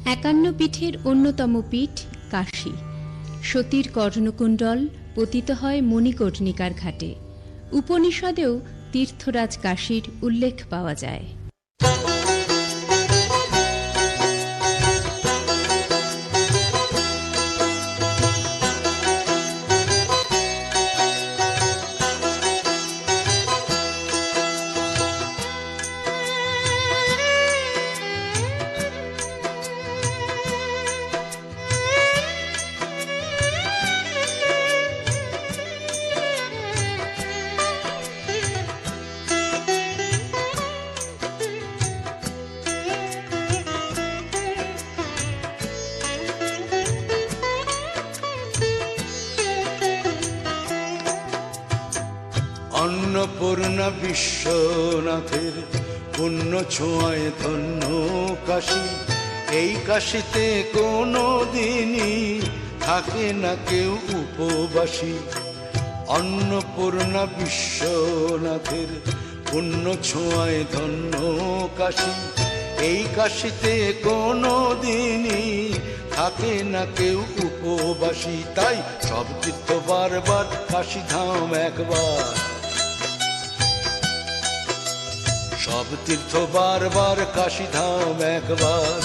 51 পীঠের অন্যতম পীঠ কাশী। সতীর কর্ণকুণ্ডল পতিত হয় মণিকর্ণিকার ঘাটে। উপনিষদেও তীর্থরাজ কাশীর উল্লেখ পাওয়া যায়। অন্নপূর্ণা বিশ্বনাথের পুণ্য ছোঁয়ায় ধন্য কাশী। এই কাশীতে কোনো দিনই থাকে না কেউ উপবাসী। অন্নপূর্ণা বিশ্বনাথের পুণ্য ছোঁয়ায় ধন্য কাশী। এই কাশীতে কোনো দিনই থাকে না কেউ উপবাসী। তাই সব তীর্থ বারবার, কাশী ধাম একবার। সব তীর্থ বারবার, কাশী ধাম একবার।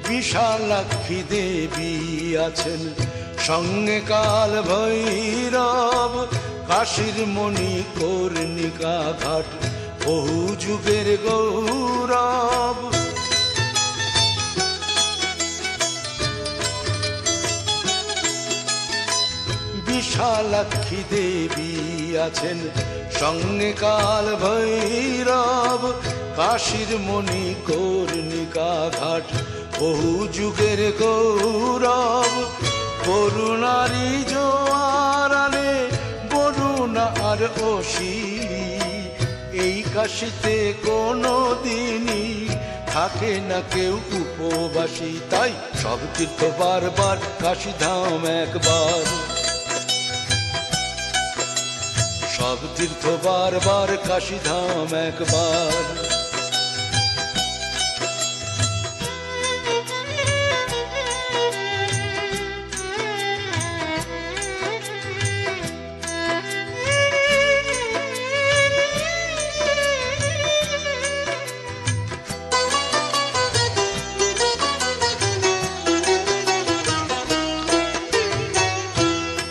বিশালাক্ষী দেবী আছেন, সঙ্গে কাল ভৈরব। কাশীর মণিকর্ণিকা ঘাট বহু যুগের গৌরব। বিশালাক্ষী দেবী আছেন, সঙ্গে কাল ভৈরব। কাশীর মণিকর্ণিকা ঘাট বহু যুগের গৌরব। করুণারি জোয়ার আনে বরুণা আর অসিলি। এই কাশীতে কোনো দিনই থাকে না কেউ উপবাসী। তাই সব তীর্থ বারবার, কাশী ধাম একবার। সব তীর্থ বারবার, কাশী ধাম একবার।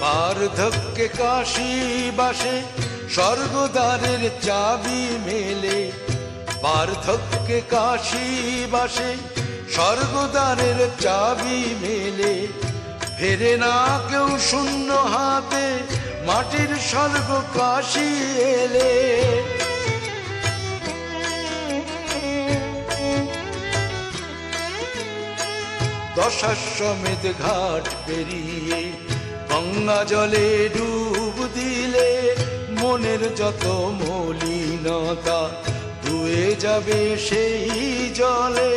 বার্ধক্যে কাশী বাসে স্বর্গদ্বারের চাবি মেলে। বার্ধক্যে কাশী বাসে স্বর্গদ্বারের চাবি মেলে। ফেরে না কেউ শূন্য হাতে, মাটির স্বর্গ কাশী এলে। দশাশ্বমেধ ঘাট পেরিয়ে গঙ্গা জলে ডুব দিলে। মনের যত মলিনতা ধুয়ে যাবে সেই জলে।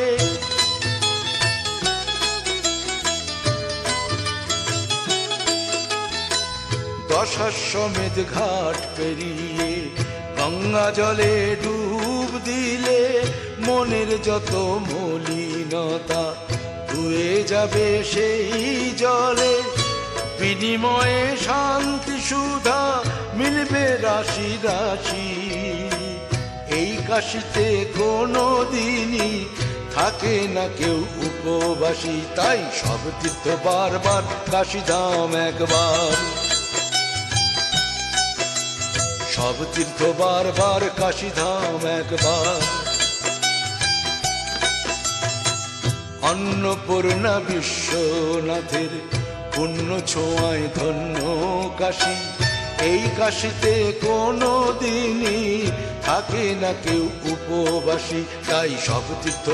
দশাশ্বমেধ ঘাট পেরিয়ে গঙ্গা জলে ডুব দিলে। মনের যত মলিনতা ধুয়ে যাবে সেই জলে। বিনিময়ে শান্তি সুধা মিলবে রাশি রাশি। এই কাশীতে কোনো দিনই থাকে না কেউ উপবাসী। তাই সব তীর্থ বারবার, কাশী ধাম একবার। সব তীর্থ বারবার, কাশী ধাম একবার। অন্নপূর্ণা বিশ্বনাথের পুণ্য ছোঁয়ায় ধন্য কাশী। এই কাশীতে কোনো দিনই থাকে না কেউ উপবাসী। তাই সব তীর্থ